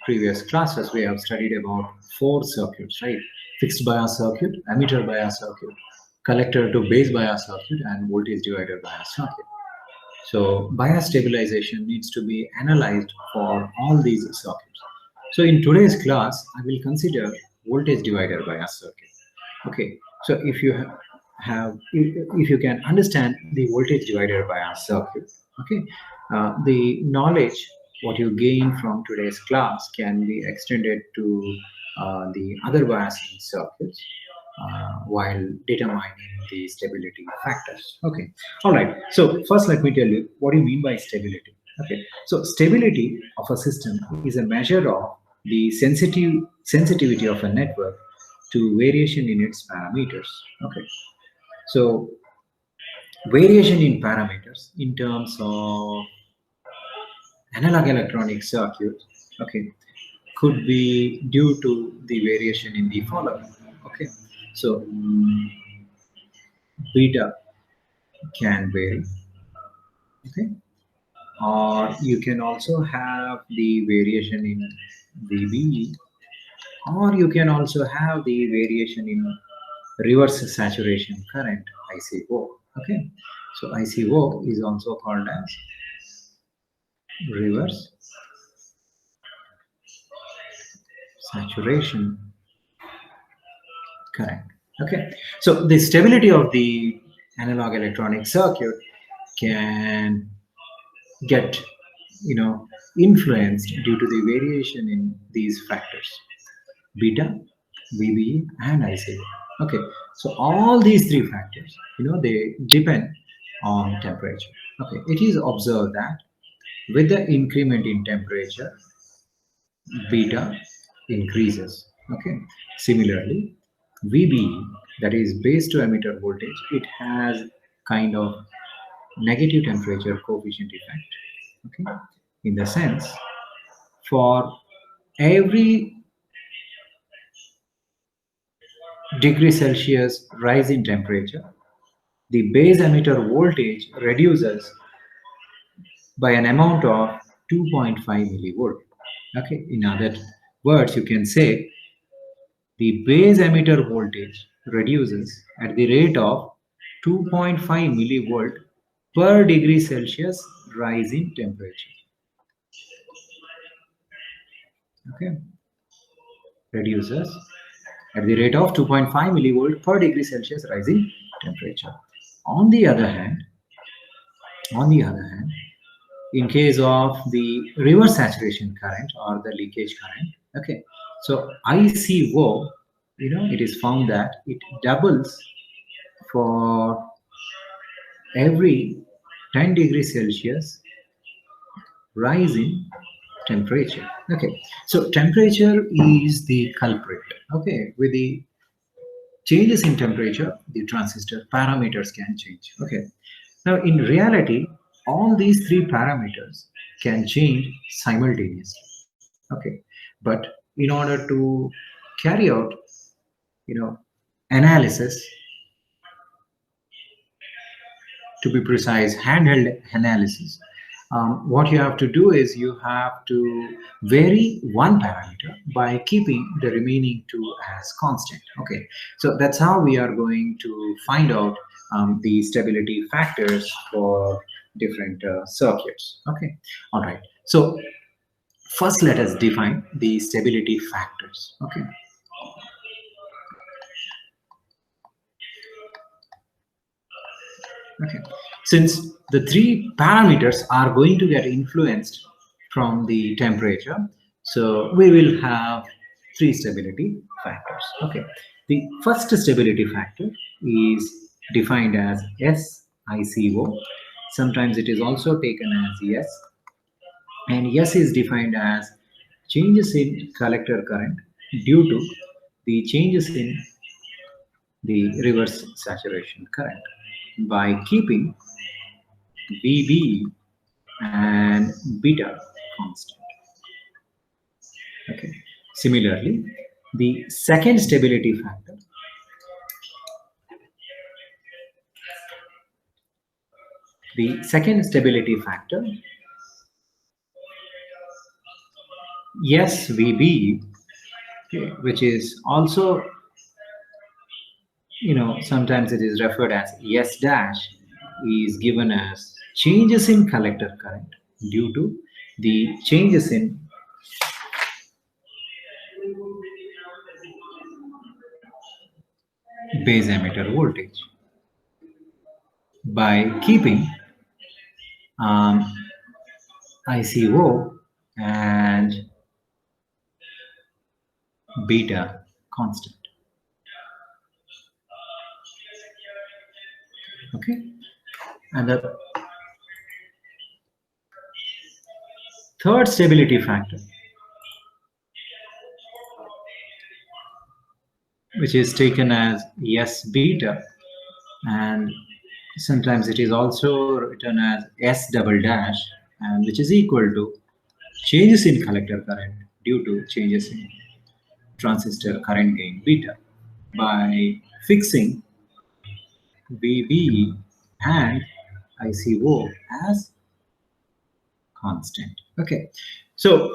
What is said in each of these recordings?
previous classes, we have studied about 4 circuits, right? Fixed bias circuit, emitter bias circuit, collector to base bias circuit, and voltage divider bias circuit. So bias stabilization needs to be analyzed for all these circuits. So in today's class, I will consider voltage divider bias circuit. Okay, so if you if you can understand the voltage divider bias circuit, okay, the knowledge what you gain from today's class can be extended to the other biasing circuits while determining the stability factors. Okay, all right. So first, let me tell you what do you mean by stability. Okay, so stability of a system is a measure of the sensitivity of a network to variation in its parameters. Okay, so variation in parameters in terms of analog electronic circuit, okay, could be due to the variation in the following. Okay, so beta can vary. Okay, or you can also have the variation in VBE, or you can also have the variation in reverse saturation current, ICO. Okay, so ICO is also called as reverse saturation current. Okay, so the stability of the analog electronic circuit can get influenced due to the variation in these factors: beta, VBE, and ICO. Okay, so all these three factors, they depend on temperature. Okay, it is observed that with the increment in temperature, beta increases. Okay, similarly, VBE, that is base to emitter voltage, it has kind of negative temperature coefficient effect. Okay, in the sense, for every degree Celsius rise in temperature, the base emitter voltage reduces by an amount of 2.5 millivolt. Okay, in other words, you can say the base emitter voltage reduces at the rate of 2.5 millivolt per degree Celsius rise in temperature. Okay, reduces at the rate of 2.5 millivolt per degree Celsius rise in temperature. On the other hand, in case of the reverse saturation current or the leakage current, okay, so ICO, it is found that it doubles for every 10 degrees Celsius rise in temperature. Okay, so temperature is the culprit. Okay, with the changes in temperature, the transistor parameters can change. Okay, now in reality, all these three parameters can change simultaneously. Okay, but in order to carry out, analysis, to be precise, handheld analysis, what you have to do is you have to vary one parameter by keeping the remaining two as constant. Okay, so that's how we are going to find out the stability factors for different circuits. Okay, all right. So first, let us define the stability factors. Okay. Okay, since the three parameters are going to get influenced from the temperature, so we will have three stability factors. Okay, the first stability factor is defined as SICO. Sometimes it is also taken as S, and S is defined as changes in collector current due to the changes in the reverse saturation current by keeping VB and beta constant. Okay. Similarly, the second stability factor SVB, okay, which is also, sometimes it is referred as S dash, is given as changes in collector current due to the changes in base emitter voltage. By keeping ICO and beta constant. Okay, and the third stability factor, which is taken as S beta, and sometimes it is also written as S double dash, and which is equal to changes in collector current due to changes in transistor current gain beta. By fixing VB and ICO as constant. Okay, so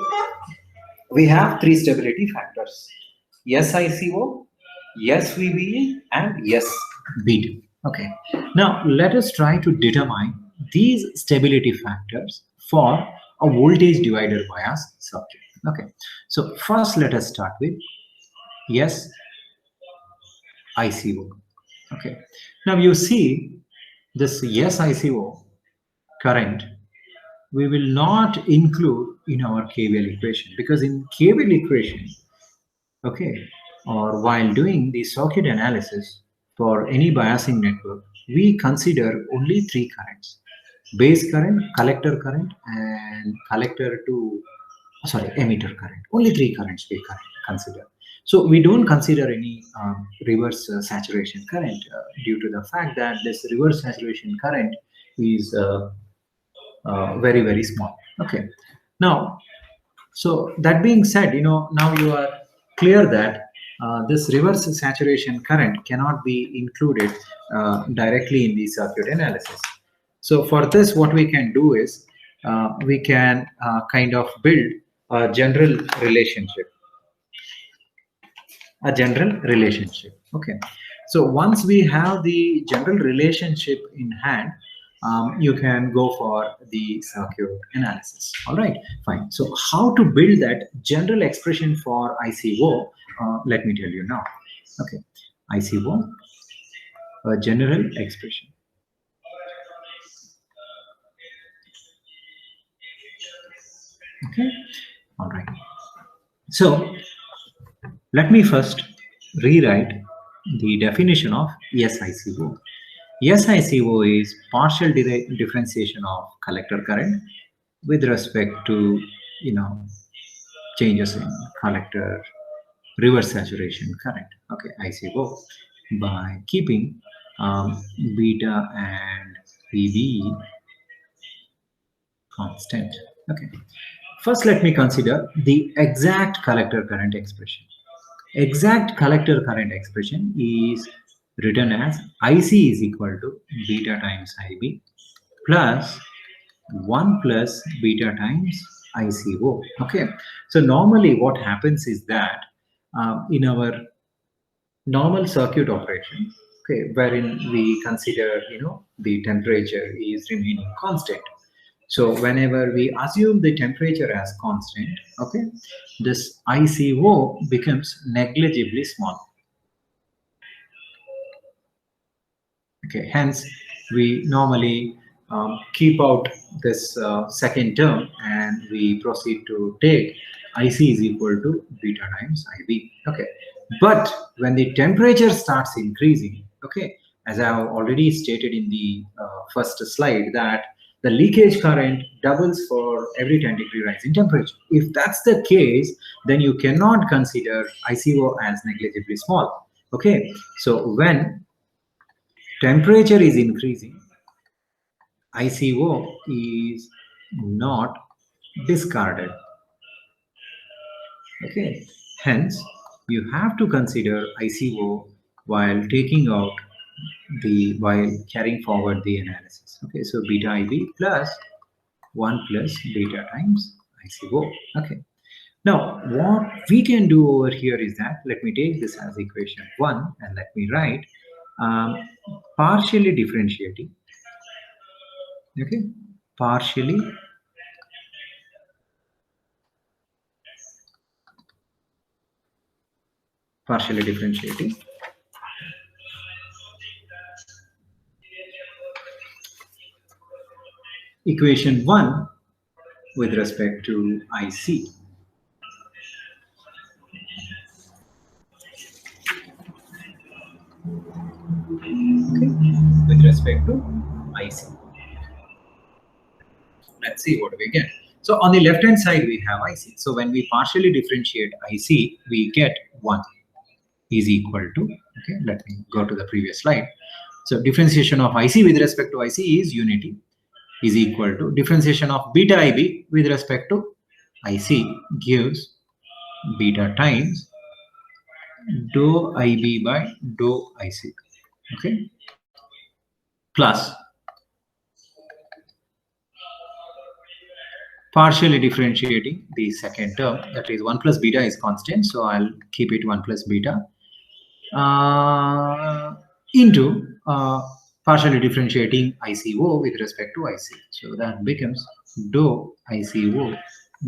we have three stability factors: SICO, SVBE, and SB2. Okay, now let us try to determine these stability factors for a voltage divider bias circuit. Okay, so first let us start with SICO. Okay, now you see this SICO current we will not include in our KVL equation, because in KVL equation, okay, or while doing the circuit analysis for any biasing network, we consider only three currents: base current, collector current, and emitter current. Only three currents we consider. So we don't consider any reverse saturation current due to the fact that this reverse saturation current is very, very small. Okay, now, so that being said, now you are clear that this reverse saturation current cannot be included directly in the circuit analysis. So for this, what we can do is we can kind of build a general relationship. Okay, so once we have the general relationship in hand, you can go for the circuit analysis. All right, fine. So how to build that general expression for ICO? Let me tell you now. Okay, ICO, a general expression. Okay, all right. So let me first rewrite the definition of SICO. SICO is partial differentiation of collector current with respect to changes in collector reverse saturation current. Okay, ICO, by keeping beta and VB constant. Okay, first let me consider the exact collector current expression. Exact collector current expression is written as IC is equal to beta times IB plus 1 plus beta times ICO. Okay, so normally what happens is that in our normal circuit operation, okay, wherein we consider the temperature is remaining constant. So whenever we assume the temperature as constant, okay, this ICO becomes negligibly small. Okay, hence we normally keep out this second term and we proceed to take IC is equal to beta times IB. Okay, but when the temperature starts increasing, okay, as I have already stated in the first slide, that the leakage current doubles for every 10-degree rise in temperature. If that's the case, then you cannot consider ICO as negligibly small. Okay, so when temperature is increasing, ICO is not discarded. Okay, hence you have to consider ICO while carrying forward the analysis. Okay, so beta IB plus 1 plus beta times ICO. Okay, Now, what we can do over here is that, let me take this as equation 1 and let me write um, partially differentiating, okay, partially differentiating equation 1 with respect to IC. Okay, with respect to IC. Let's see what we get. So on the left hand side we have IC. So when we partially differentiate IC, we get 1 is equal to, okay, let me go to the previous slide. So differentiation of IC with respect to IC is unity, is equal to differentiation of beta IB with respect to IC gives beta times dou IB by dou IC, okay, plus partially differentiating the second term, that is 1 plus beta is constant, so I'll keep it 1 plus beta into partially differentiating ICO with respect to IC. So that becomes dou ICO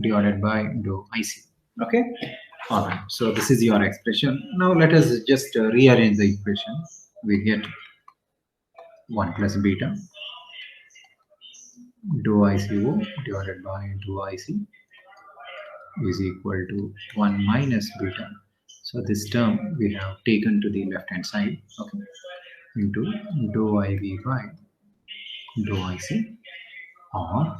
divided by dou IC. Okay. All right. So this is your expression. Now let us just rearrange the equation. We get 1 plus beta dou ICO divided by dou IC is equal to 1 minus beta. So this term we have taken to the left hand side, okay, into dou IB by dou IC, or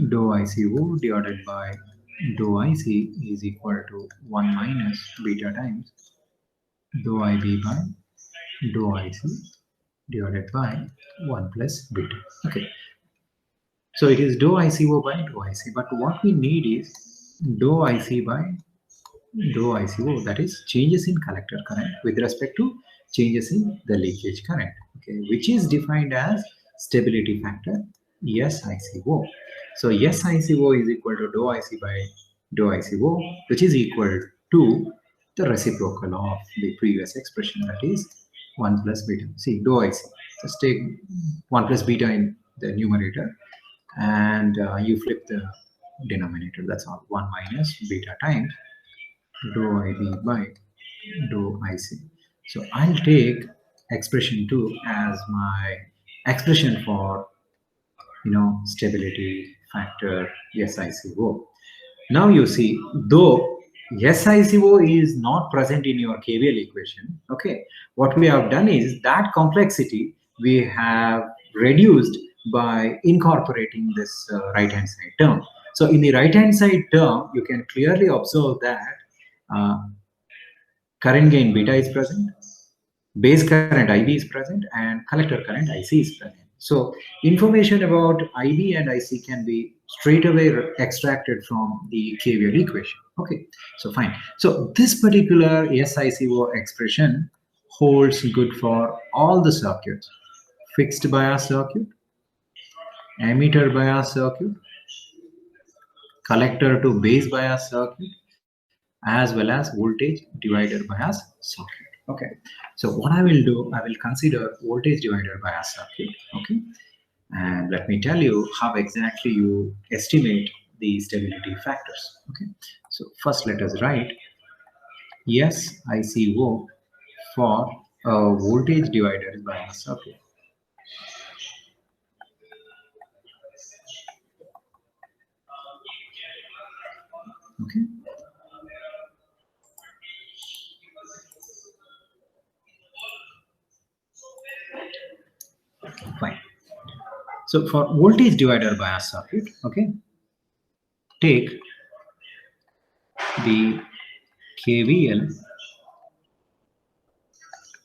dou ICO divided by dou IC is equal to 1 minus beta times dou IB by dou IC divided by 1 plus beta. Okay. So it is dou ICO by dou IC, but what we need is dou IC by dou ICO, that is changes in collector current with respect to changes in the leakage current, okay, which is defined as stability factor SICO. So SICO is equal to dou IC by dou ICO, which is equal to the reciprocal of the previous expression, that is 1 plus beta. See, dou IC, just take 1 plus beta in the numerator and you flip the denominator, that's all, 1 minus beta times dou IB by dou IC. So I'll take expression 2 as my expression for, stability factor SICO. Now you see, though SICO is not present in your KVL equation, okay, what we have done is that complexity we have reduced by incorporating this right hand side term. So in the right hand side term, you can clearly observe that current gain beta is present, base current IB is present, and collector current IC is present. So information about IB and IC can be straight away extracted from the KVL equation. Okay, so fine. So this particular SICO expression holds good for all the circuits: fixed bias circuit, emitter bias circuit, collector to base bias circuit, as well as voltage divider bias circuit. Okay, so what I will do, I will consider voltage divider bias circuit. Okay, and let me tell you how exactly you estimate the stability factors. Okay, so first let us write SICO for a voltage divider bias circuit. Okay, fine. So for voltage divider bias circuit, okay, take the KVL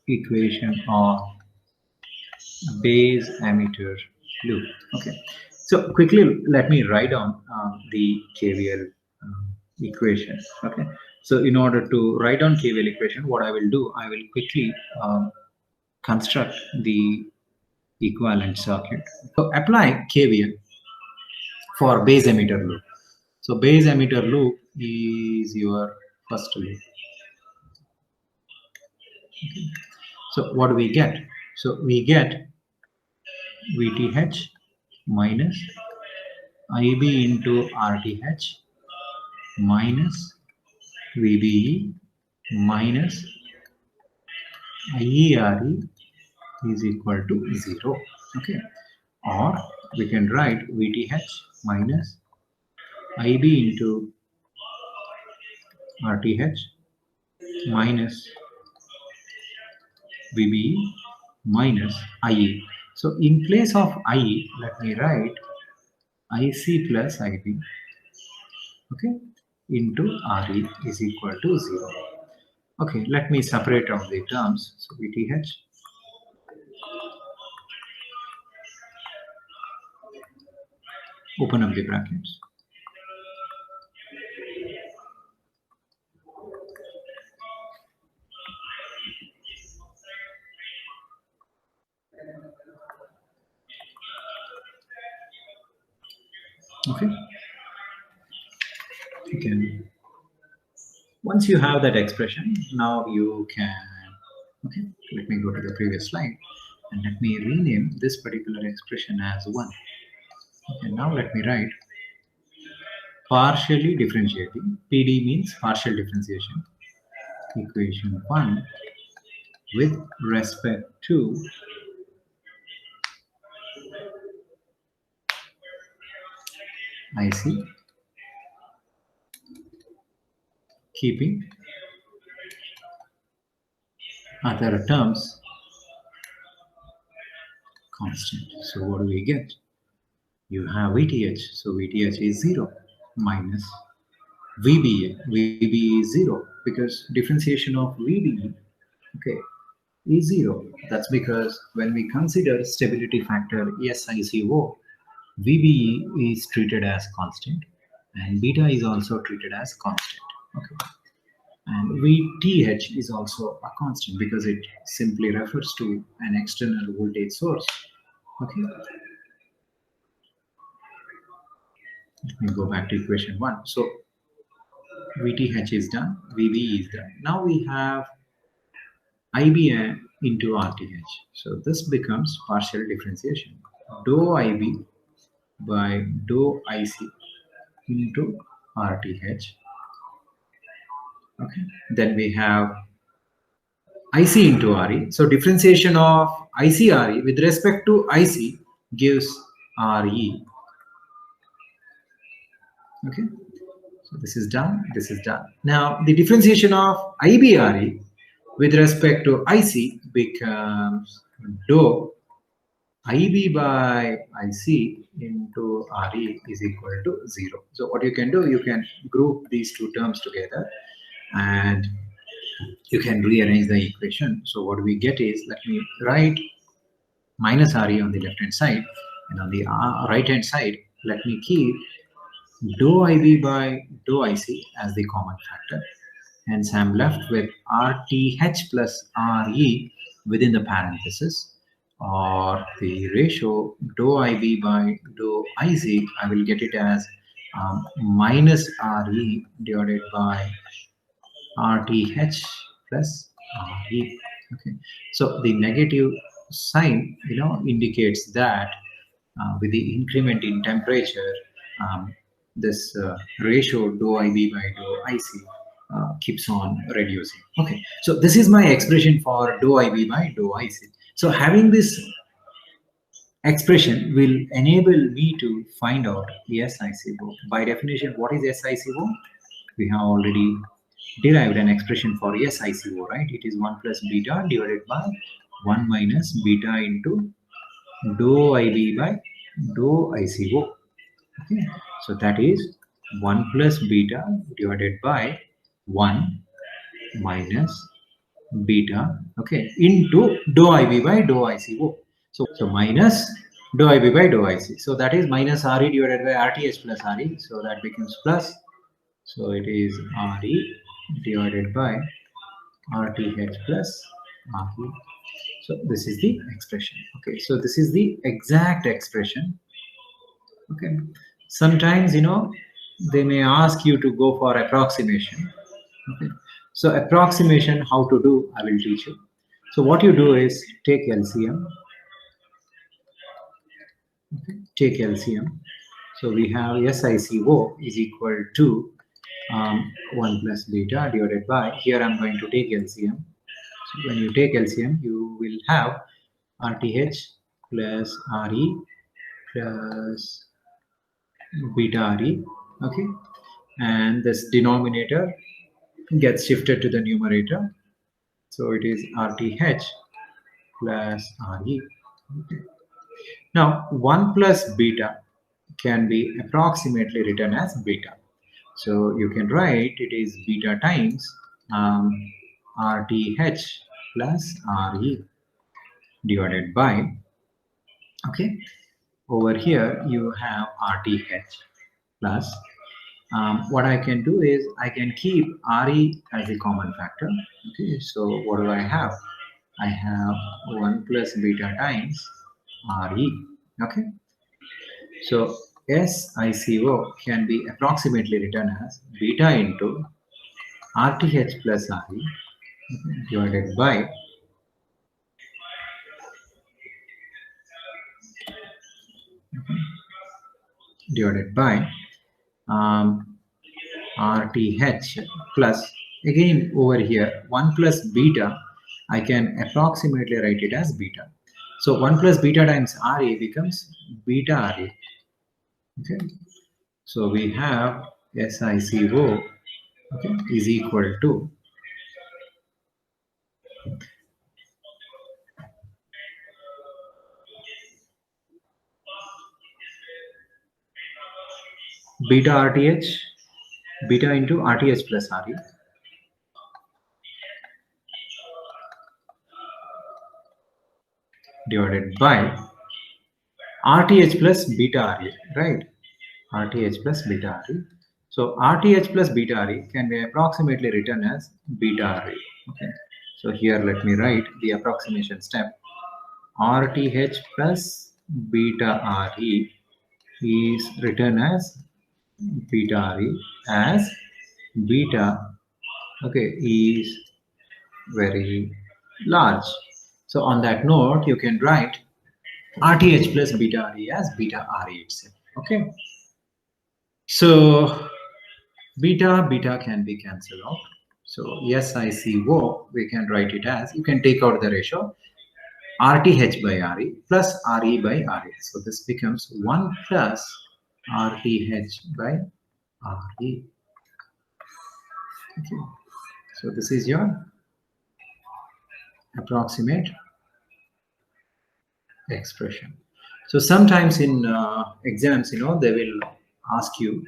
equation of base emitter loop. Okay, so quickly let me write down the KVL equation. Okay, so in order to write down KVL equation, what I will do, I will quickly construct the equivalent circuit. So apply KVL for base emitter loop. So base emitter loop is your first loop. Okay. So what do we get? So we get VTH minus IB into RTH minus VBE minus IERE is equal to 0. Okay. Or we can write VTH minus IB into RTH minus VBE minus IE. So in place of IE, let me write IC plus IB, okay, into RE is equal to 0. Okay, let me separate out the terms. So VTH open up the brackets. Okay. Okay. Once you have that expression, now you can, okay, let me go to the previous slide and let me rename this particular expression as 1. Okay, now let me write partially differentiating. PD means partial differentiation. Equation 1 with respect to IC, keeping other terms constant. So what do we get? You have VTH, so VTH is 0 minus VBA. VBA is 0 because differentiation of VBA, okay, is 0. That's because when we consider stability factor SiCO, VBE is treated as constant and beta is also treated as constant. Okay. And VTH is also a constant because it simply refers to an external voltage source. Okay. Let me go back to equation 1. So VTH is done, VB is done. Now we have IB into RTH. So this becomes partial differentiation. Dou IB by dou IC into RTH. Okay. Then we have IC into RE. So differentiation of IC RE with respect to IC gives RE. Okay. So this is done. This is done. Now the differentiation of IBRE with respect to IC becomes dou IB by IC into RE is equal to 0. So what you can do, you can group these two terms together and you can rearrange the equation. So what we get is, let me write minus RE on the left hand side and on the right hand side, let me keep dou IB by dou IC as the common factor. Hence, I'm left with RTH plus RE within the parenthesis, or the ratio dou IB by dou IC, I will get it as minus RE divided by RTH plus RE. Okay, so the negative sign, indicates that with the increment in temperature, this ratio dou IB by dou IC keeps on reducing. Okay, so this is my expression for dou IB by dou IC. So having this expression will enable me to find out SiCO. By definition, what is SiCO? We have already derived an expression for SiCO, right? It is 1 plus beta divided by 1 minus beta into dou IB by dou ICO. Okay, so that is 1 plus beta divided by 1 minus beta, okay, into dou IB by dou ICO. So minus dou IB by dou IC. So that is minus RE divided by RTH plus RE. So that becomes plus. So it is RE divided by RTH plus RE. So this is the expression. Okay, so this is the exact expression. Okay, sometimes they may ask you to go for approximation. Okay, so approximation, how to do, I will teach you. So what you do is take LCM. Okay, take LCM. So we have SICO is equal to 1 plus beta divided by, here I'm going to take LCM. So when you take LCM, you will have RTH plus RE plus beta RE. Okay, and this denominator gets shifted to the numerator. So it is RTH plus RE. Okay. Now 1 plus beta can be approximately written as beta. So you can write it is beta times RTH plus RE divided by, okay, over here you have RTH plus, what I can do is I can keep RE as a common factor. Okay, so what do I have? I have 1 plus beta times RE. Okay, so SICO can be approximately written as beta into RTH plus RE divided by RTH plus, again over here 1 plus beta, I can approximately write it as beta. So 1 plus beta times RE becomes beta RE. Okay, so we have SICO, okay, is equal to beta RTH, beta into RTH plus RE divided by RTH plus beta RE, right? RTH plus beta RE. So RTH plus beta RE can be approximately written as beta RE. Okay. So here let me write the approximation step. RTH plus beta RE is written as beta RE as beta, okay, is very large. So on that note, you can write RTH plus beta RE as beta RE itself. Okay. So beta can be cancelled out. So SICO, we can write it as, you can take out the ratio RTH by RE plus RE by RE. So this becomes 1 plus RTH by RE. Okay. So this is your approximate expression. So sometimes in exams, they will ask you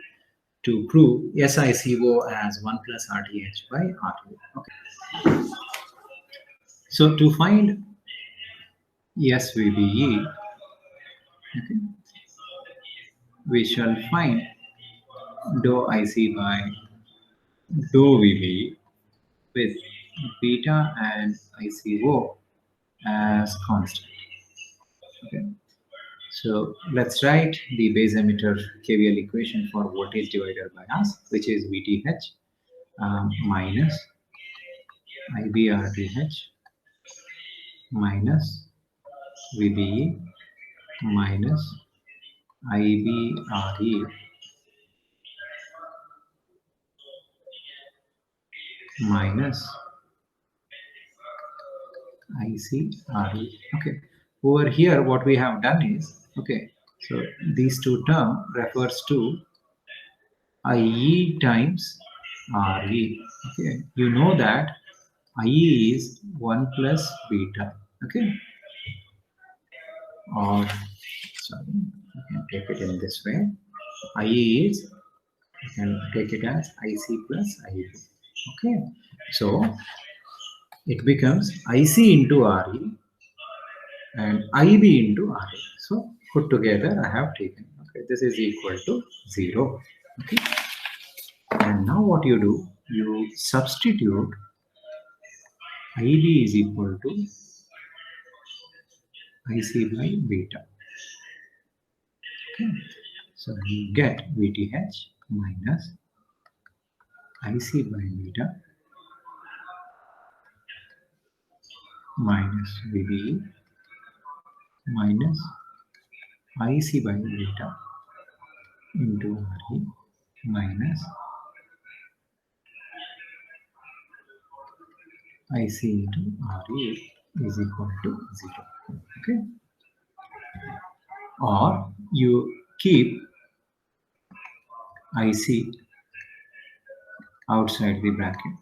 to prove SICO as 1 plus RTH by RE. Okay. So to find SVBE, okay, we shall find dou IC by dou VBE with beta and ICO as constant. Okay. So let's write the base emitter KVL equation for voltage divider bias, which is VTH minus IBRTH minus VBE minus IBRE minus ICRE. Okay. Over here, what we have done is, okay, so these two terms refers to IE times RE. Okay, you know that IE is 1 plus beta. Okay, or sorry, you can take it in this way. IE is, you can take it as IC plus IB. Okay, so it becomes IC into RE and IB into RE. So put together I have taken. Okay, this is equal to 0. Okay, and now what you do, you substitute IB is equal to IC by beta. Okay, so you get VTH minus IC by beta minus VBE minus IC by beta into RE minus IC into RE is equal to 0. Okay, or you keep IC outside the bracket.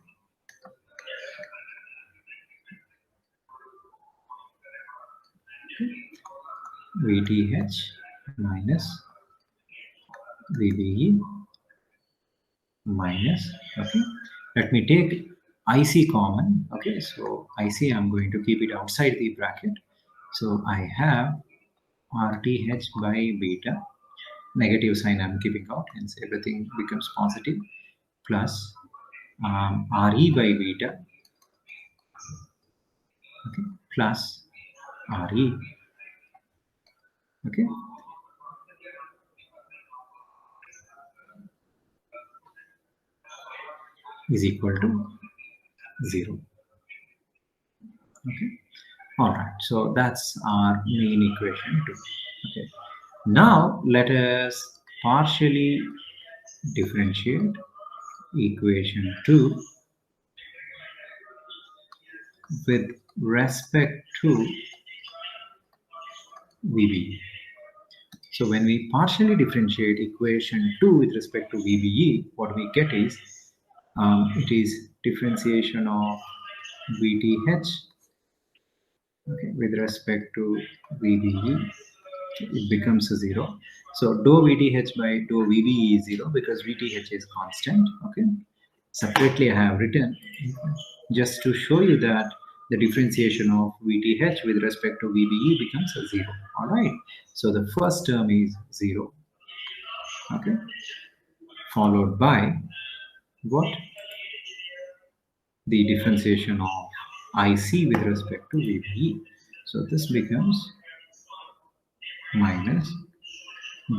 VTH minus VBE minus, okay, let me take IC common. Okay, so IC I'm going to keep it outside the bracket, so I have RTH by beta, negative sign I'm keeping out, hence everything becomes positive, plus RE by beta, okay, plus RE, okay, is equal to 0. Okay, all right, so that's our main equation 2. Okay, now let us partially differentiate equation 2 with respect to VBE. So when we partially differentiate equation 2 with respect to VBE, what we get is it is differentiation of VTH, okay, with respect to VBE. It becomes a 0. So dou VTH by dou VBE is 0 because VTH is constant. Okay. Separately, I have written just to show you that the differentiation of VTH with respect to VBE becomes a 0. All right. So the first term is 0. Okay. Followed by what? The differentiation of IC with respect to VBE. So this becomes minus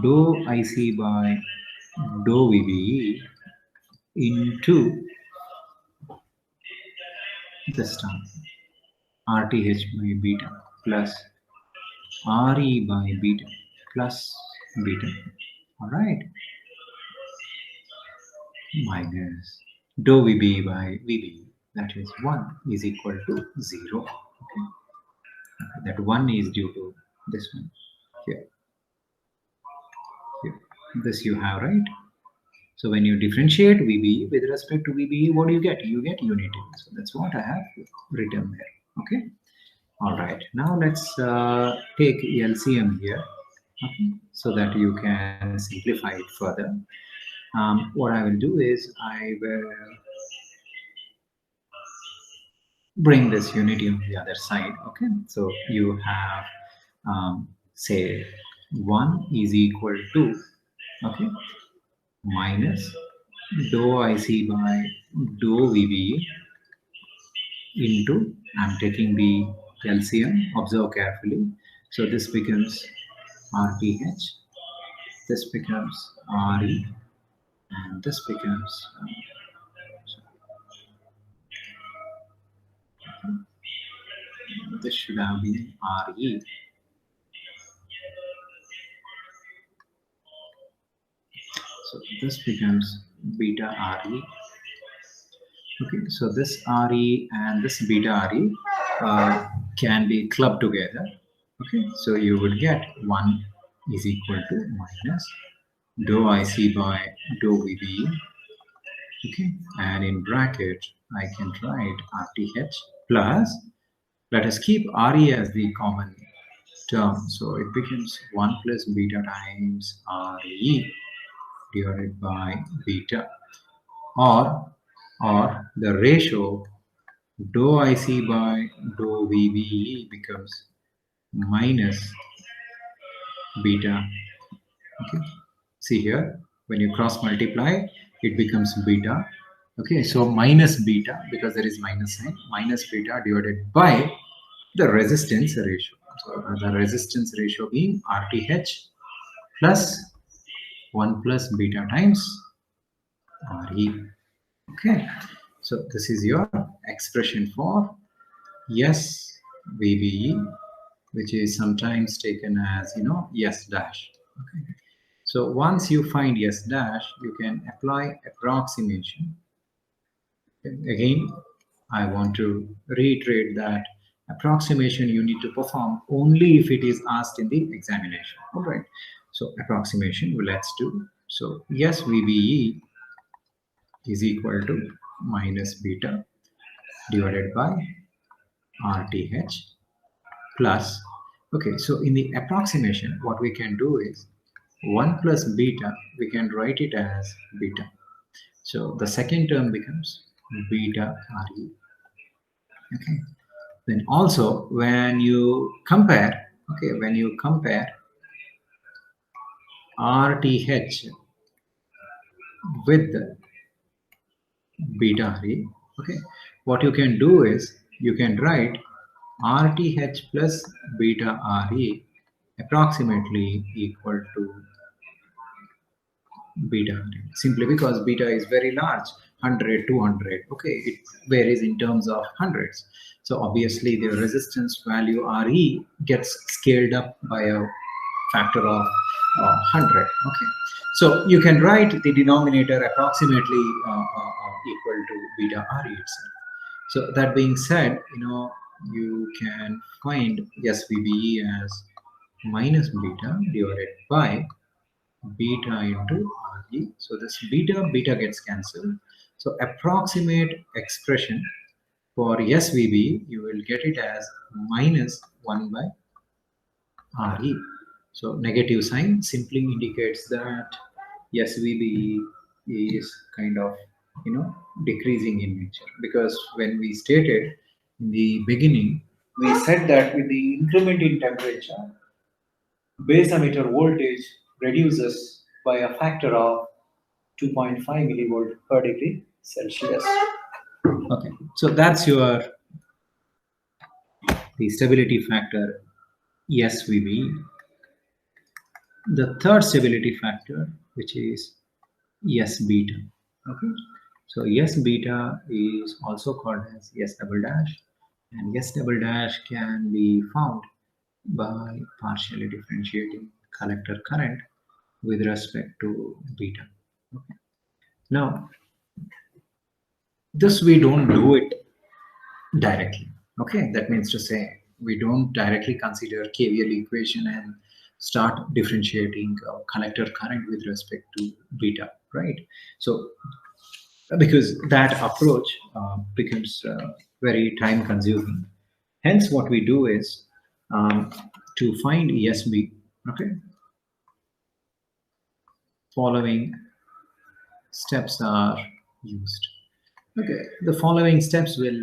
dou IC by dou VBE into this term RTH by beta plus RE by beta plus beta. All right, minus dou VBE by VBE, that is 1 is equal to 0. Okay, that 1 is due to this one here. Here, this you have, right? So when you differentiate VBE with respect to VBE, what do you get? You get unity. So that's what I have written there. Okay. All right. Now let's take LCM here, okay, so that you can simplify it further. What I will do is I will bring this unity on the other side. Okay. So you have say 1 is equal to, okay, minus dou IC by dou VBE into, I'm taking the LCM, observe carefully. So this becomes RTH, this becomes RE, and this becomes this should have been RE. So this becomes beta RE. Okay, so this RE and this beta RE can be clubbed together. Okay, so you would get 1 is equal to minus dou IC by dou VBE. Okay, and in bracket I can write RTH plus, let us keep RE as the common term, so it becomes 1 plus beta times RE divided by beta, or the ratio dou IC by dou VBE becomes minus beta. Okay, see here, when you cross multiply it becomes beta. Okay, so minus beta, because there is minus sign, minus beta divided by the resistance ratio. So the resistance ratio being RTH plus 1 plus beta times RE. Okay, so this is your expression for S VBE, which is sometimes taken as S dash. Okay. So once you find S dash, you can apply approximation. Again, I want to reiterate that approximation you need to perform only if it is asked in the examination. All right. So approximation, let's do. So yes, VBE is equal to minus beta divided by RTH plus. Okay, so in the approximation, what we can do is 1 plus beta, we can write it as beta. So the second term becomes beta RE. Okay. Then also when you compare, okay, when you compare RTH with beta RE, okay, what you can do is you can write RTH plus beta RE approximately equal to beta RE, simply because beta is very large, 100, 200, okay, it varies in terms of hundreds. So obviously the resistance value RE gets scaled up by a factor of 100. Okay, so you can write the denominator approximately equal to beta RE itself. So that being said, you can find SVBE as minus beta divided by beta into RE. So this beta gets cancelled. So approximate expression for SVB, you will get it as minus 1 by RE. So negative sign simply indicates that SVB is kind of decreasing in nature, because when we stated in the beginning, we said that with the increment in temperature, base emitter voltage reduces by a factor of 2.5 millivolt per degree Celsius. Okay, so that's the stability factor SVB. The third stability factor, which is S beta. Okay, so S beta is also called as S double dash, and S double dash can be found by partially differentiating collector current with respect to beta. Okay. Now, this we don't do it directly. Okay, that means to say we don't directly consider KVL equation and start differentiating collector current with respect to beta, right? So because that approach becomes very time consuming. Hence what we do is to find ESB, okay, following steps are used. Okay, the following steps will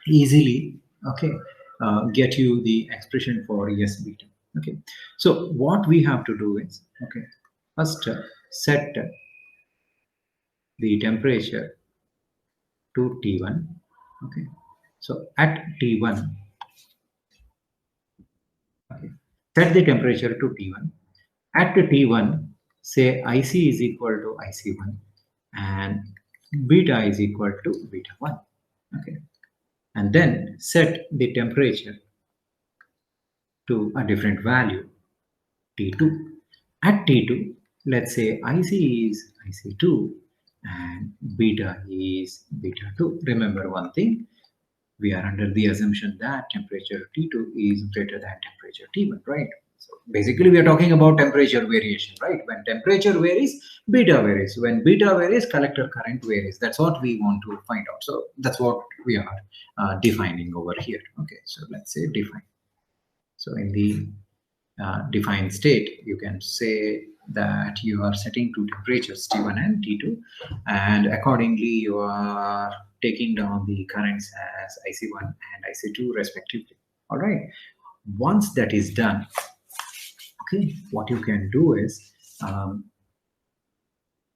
easily, okay, get you the expression for ES beta. Okay, so what we have to do is, okay, first set the temperature to T1. Okay, so at T1, okay, set the temperature to T1. At T1, say IC is equal to IC1 and beta is equal to beta1. Okay, and then set the temperature to a different value, T2. At T2, let's say IC is IC2 and beta is beta2. Remember one thing, we are under the assumption that temperature T2 is greater than temperature T1, right? So basically we are talking about temperature variation, right? When temperature varies, beta varies. When beta varies, collector current varies. That's what we want to find out. So that's what we are defining over here. Okay, so let's say define. So in the defined state, you can say that you are setting two temperatures, T1 and T2, and accordingly you are taking down the currents as IC1 and IC2 respectively. All right. Once that is done, okay, what you can do is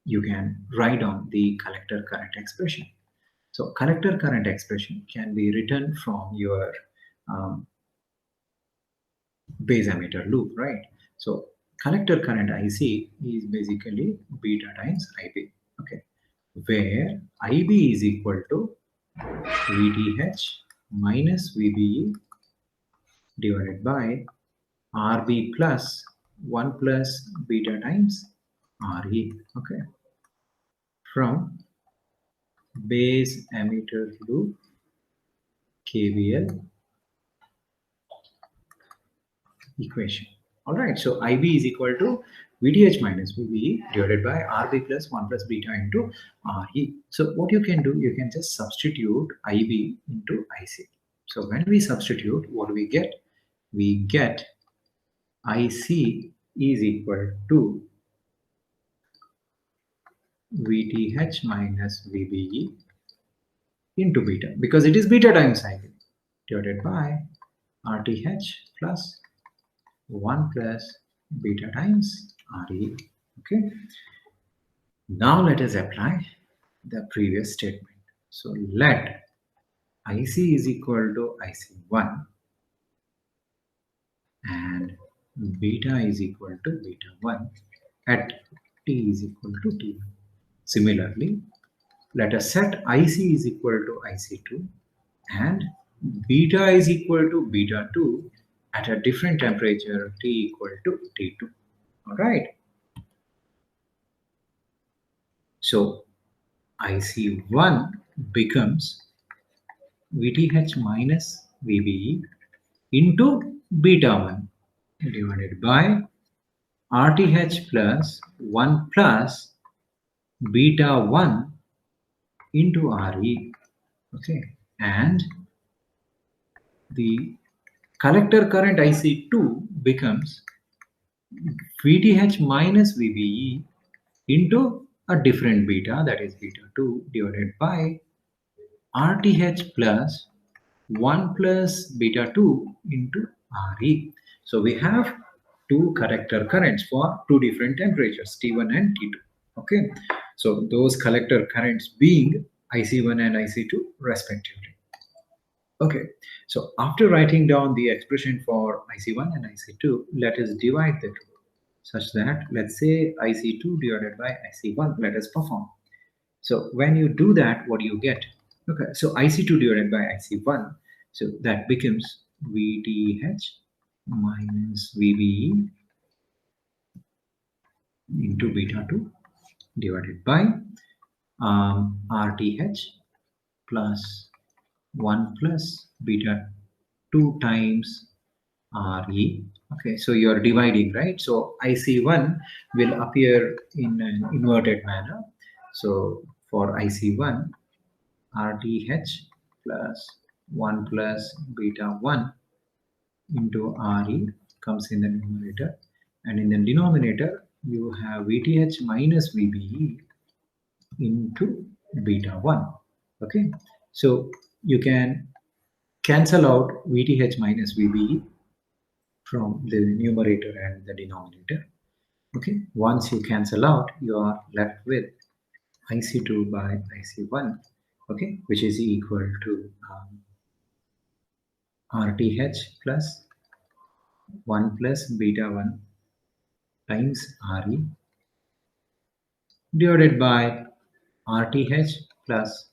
you can write down the collector current expression. So collector current expression can be written from your base emitter loop, right? So collector current IC is basically beta times IB, okay, where IB is equal to VTH minus VBE divided by RB plus 1 plus beta times RE, okay, from base emitter loop KVL equation. All right, so IB is equal to VTH minus VBE divided by RB plus 1 plus beta into RE. So what you can do, you can just substitute IB into IC. So when we substitute, what do we get? We get IC is equal to VTH minus VBE into beta, because it is beta times IB, divided by RTH plus 1 plus beta times RE. Okay. Now let us apply the previous statement. So let IC is equal to IC1 and beta is equal to beta 1 at T is equal to T1. Similarly, let us set IC is equal to IC2 and beta is equal to beta 2 at a different temperature T equal to T2. All right. So IC1 becomes VTH minus VBE into beta 1 divided by RTH plus 1 plus beta 1 into RE. Okay, and the collector current IC2 becomes VTH minus VBE into a different beta, that is beta 2 divided by RTH plus 1 plus beta 2 into RE. So we have two collector currents for two different temperatures, T1 and T2. Okay, so those collector currents being IC1 and IC2 respectively. Okay, so after writing down the expression for IC1 and IC2, let us divide the two such that, let's say, IC2 divided by IC1, let us perform. So when you do that, what do you get? Okay, so IC2 divided by IC1, so that becomes VTH minus VBE into beta 2 divided by RTH plus 1 plus beta 2 times RE. Okay, so you are dividing, right? So IC1 will appear in an inverted manner. So for IC1, RTH plus 1 plus beta 1 into RE comes in the numerator, and in the denominator you have VTH minus VBE into beta 1. Okay, so you can cancel out VTH minus VBE from the numerator and the denominator. Okay, once you cancel out, you are left with IC2 by IC1, okay, which is equal to RTH plus 1 plus beta 1 times RE divided by RTH plus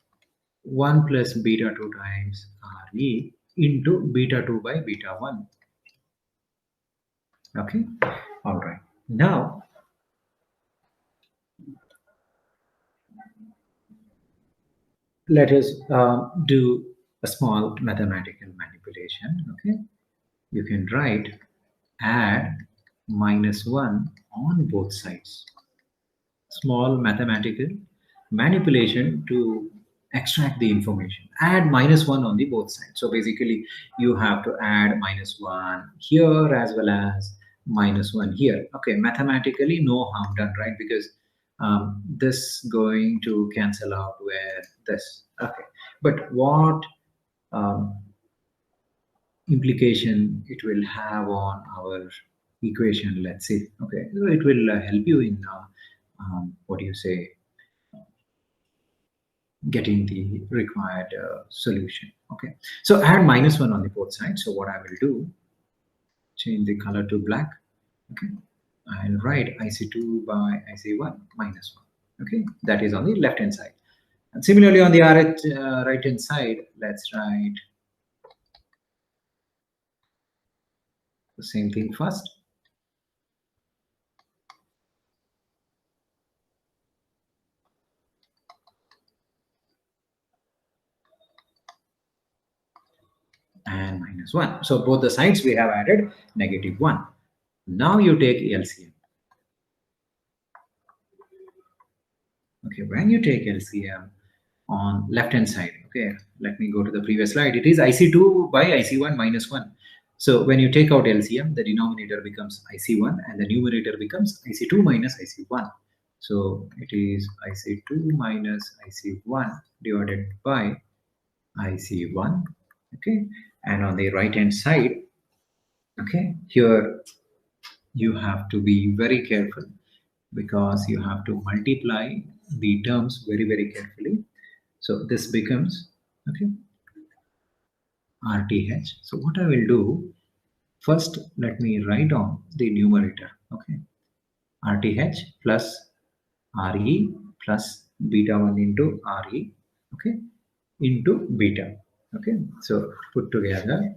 1 plus beta 2 times RE into beta 2 by beta 1. Okay, all right. Now, let us do a small mathematical manipulation. Okay, you can write add -1 on both sides. Small mathematical manipulation to extract the information. Add -1 on the both sides. So basically, you have to add -1 here as well as -1 here. Okay, mathematically, no harm done, right? Because this going to cancel out with this. Okay, but what implication it will have on our equation, let's see. Okay, so it will help you in what do you say, getting the required solution. Okay, so add -1 on the both sides. So what I will do, change the color to black. Okay, and write IC2 by IC1 -1. Okay, that is on the left hand side. And similarly on the right hand side, let's write the same thing first. And -1. So both the sides we have added -1. Now you take LCM. Okay, when you take LCM on left hand side, okay, let me go to the previous slide. It is IC2 by IC1 -1. So when you take out LCM, the denominator becomes IC1 and the numerator becomes IC2 minus IC1. So it is IC2 minus IC1 divided by IC1. Okay, and on the right hand side, okay, here you have to be very careful because you have to multiply the terms very carefully. So this becomes, okay, RTH. So what I will do, first let me write on the numerator. Okay, RTH plus RE plus beta 1 into RE, okay, into beta. Okay, so put together,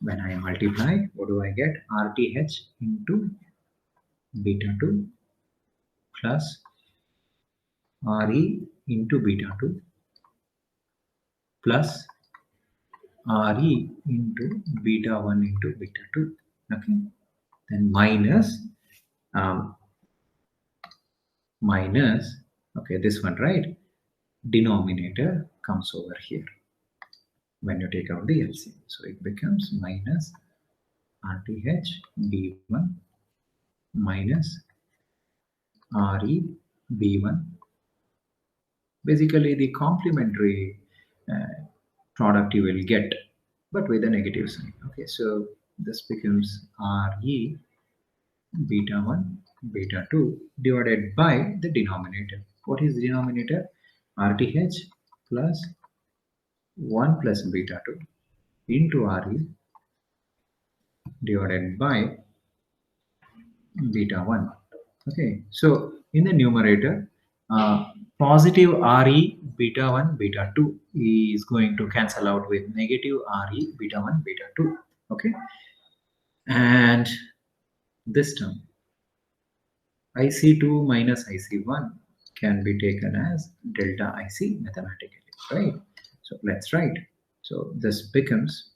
when I multiply, what do I get? RTH into beta 2 plus RE into beta 2 plus RE into beta 1 into beta 2. Okay, then minus, okay, this one, right? Denominator comes over here when you take out the LCM. So it becomes minus RTH B1 minus RE B1. Basically the complementary product you will get, but with a negative sign. Okay, so this becomes RE beta 1 beta 2 divided by the denominator. What is the denominator? RTH plus 1 plus beta 2 into RE divided by beta 1. Okay, so in the numerator, positive RE beta 1 beta 2 is going to cancel out with negative RE beta 1 beta 2. Okay, and this term IC2 minus IC1 can be taken as delta IC mathematically, right? So let's write. So this becomes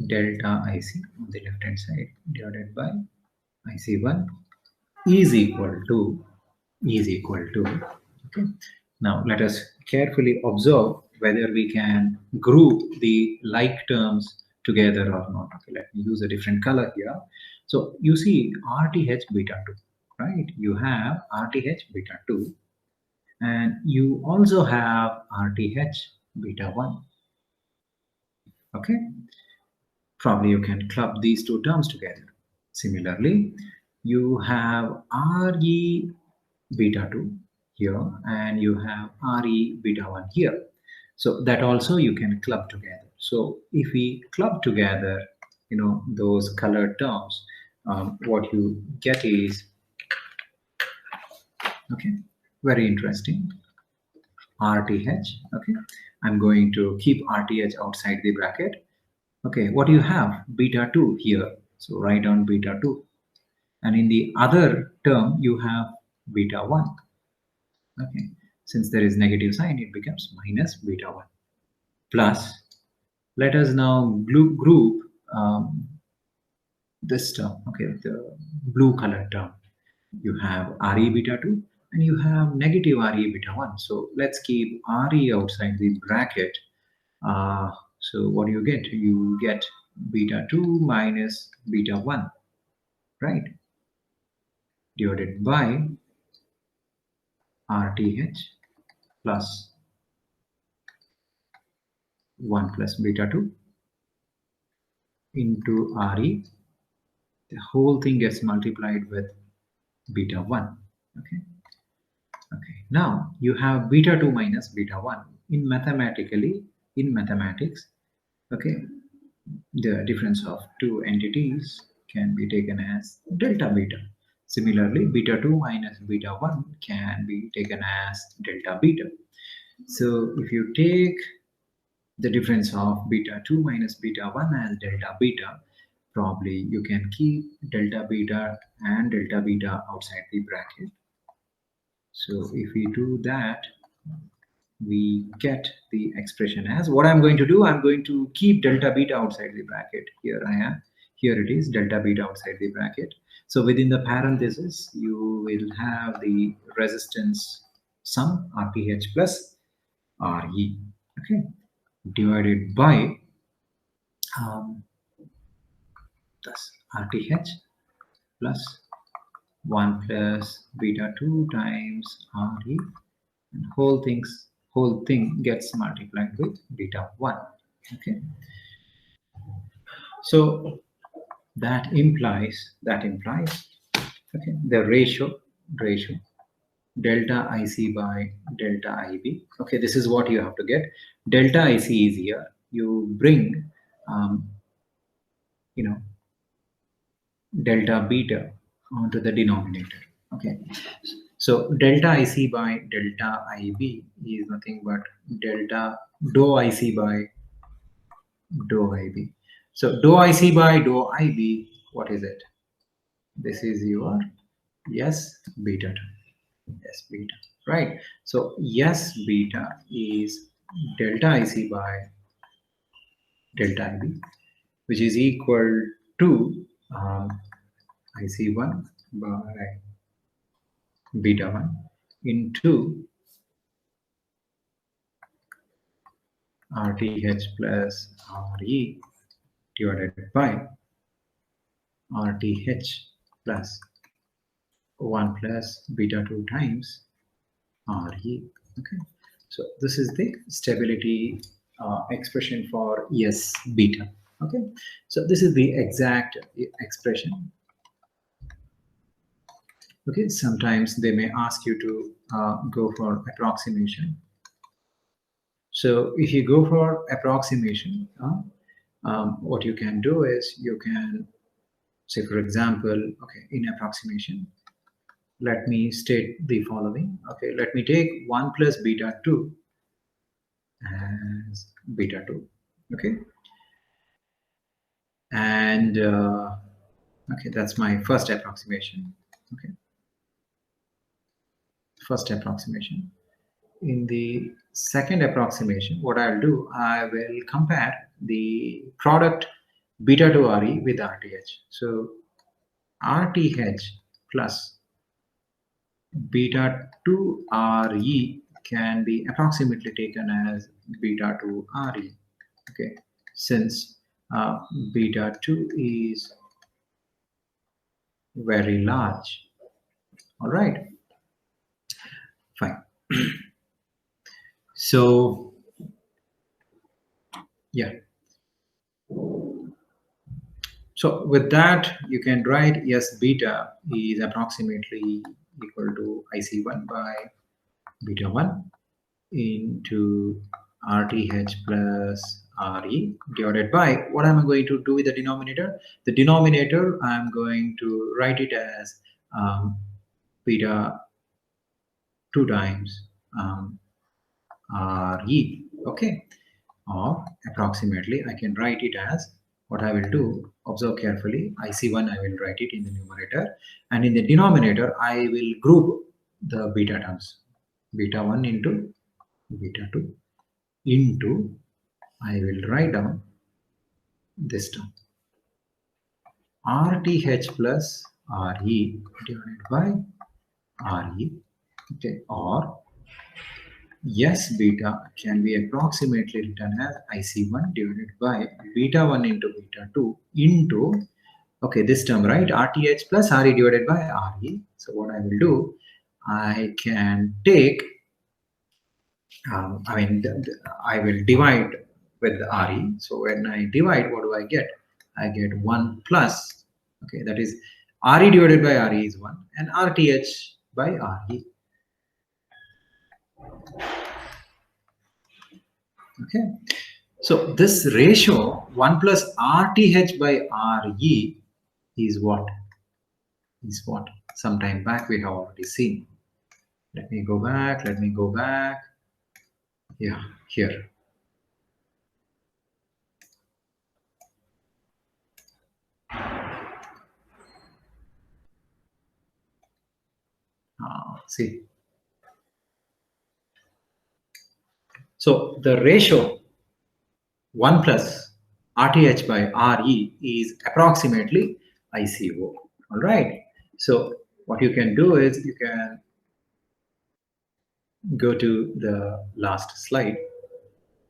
delta IC on the left hand side divided by IC1 is equal to, okay. Now let us carefully observe whether we can group the like terms together or not. Okay, let me use a different color here. So you see RTH beta 2, right? You have RTH beta 2 and you also have RTH beta 1. Okay, probably you can club these two terms together. Similarly, you have RE beta 2 here and you have RE beta 1 here. So that also you can club together. So if we club together, you know, those colored terms, what you get is, okay, very interesting, RTH. Okay, I'm going to keep RTH outside the bracket. Okay, what do you have? Beta 2 here. So write down beta 2. And in the other term, you have beta 1. Okay, since there is negative sign, it becomes minus beta 1. Plus, let us now group this term, okay, the blue colored term. You have RE beta 2 and you have negative RE beta 1. So let's keep RE outside the bracket. So what do you get? You get beta 2 minus beta 1, right? Divided by RTH plus 1 plus beta 2 into RE. The whole thing gets multiplied with beta 1. Okay. Okay, now you have beta 2 minus beta 1. In mathematics, okay, the difference of two entities can be taken as delta beta. Similarly, beta 2 minus beta 1 can be taken as delta beta. So if you take the difference of beta 2 minus beta 1 as delta beta, probably you can keep delta beta and delta beta outside the bracket. So if we do that, we get the expression as what I'm going to do. I'm going to keep delta beta outside the bracket. Here I am. Here it is, delta beta outside the bracket. So within the parenthesis, you will have the resistance sum RTH plus RE, okay, divided by thus RTH plus 1 plus beta 2 times RE, and whole thing gets multiplied with beta 1. Okay, so that implies okay, the ratio delta IC by delta IB. Okay, this is what you have to get. Delta IC is here. You bring you know, delta beta onto the denominator. Okay, so delta IC by delta IB is nothing but delta dou IC by dou IB. So dou IC by dou IB, what is it? This is your S beta, S beta, right? So S beta is delta IC by delta IB, which is equal to IC1 by beta 1 into RTH plus RE divided by RTH plus 1 plus beta 2 times RE. Okay, so this is the stability expression for S beta. Okay, so this is the exact expression. Okay, sometimes they may ask you to go for approximation. So if you go for approximation, what you can do is you can say, for example, okay, in approximation, let me state the following. Okay, let me take 1 plus beta 2 as beta 2. Okay, and okay, that's my first approximation. Okay, first approximation. In the second approximation, what I'll do, I will compare the product beta 2 RE with RTH. So RTH plus beta 2 RE can be approximately taken as beta 2 RE. Okay, since beta 2 is very large. All right, fine. So yeah, so with that you can write S beta is approximately equal to IC1 by beta 1 into RTH plus RE divided by, what am I going to do with the denominator? The denominator, I'm going to write it as beta 2 times RE, okay? Or approximately, I can write it as, what I will do, observe carefully, IC1 I will write it in the numerator, and in the denominator I will group the beta terms, beta 1 into beta 2 into, I will write down this term, RTH plus RE divided by RE, okay, or S beta can be approximately written as IC1 divided by beta 1 into beta 2 into, okay, this term, right, RTH plus RE divided by RE. So what I will do, I can take, I will divide with RE. So when I divide, what do I get? I get 1 plus, okay, that is RE divided by RE is 1 and RTH by RE. Okay. So this ratio 1 plus RTH by RE is what? Is what? Sometime back we have already seen. Let me go back. Let me go back. Yeah, here. See. So the ratio 1 plus RTH by RE is approximately ICO. All right. So what you can do is you can go to the last slide,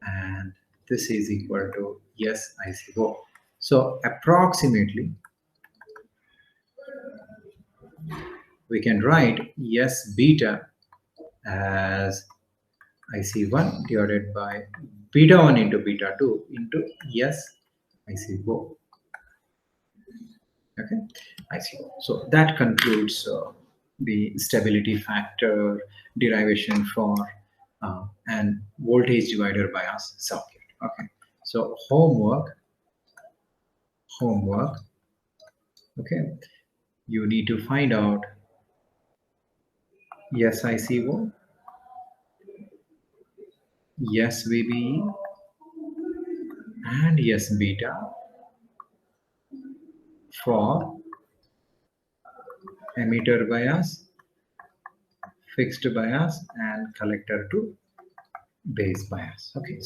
and this is equal to yes ICO. So approximately we can write yes beta as IC1 divided by beta 1 into beta 2 into yes ICO. Okay, ICO. So that concludes the stability factor derivation for an voltage divider bias circuit. Okay, so homework. Okay, you need to find out yes ICO, yes VBE, and yes beta for emitter bias, fixed bias, and collector to base bias. Okay.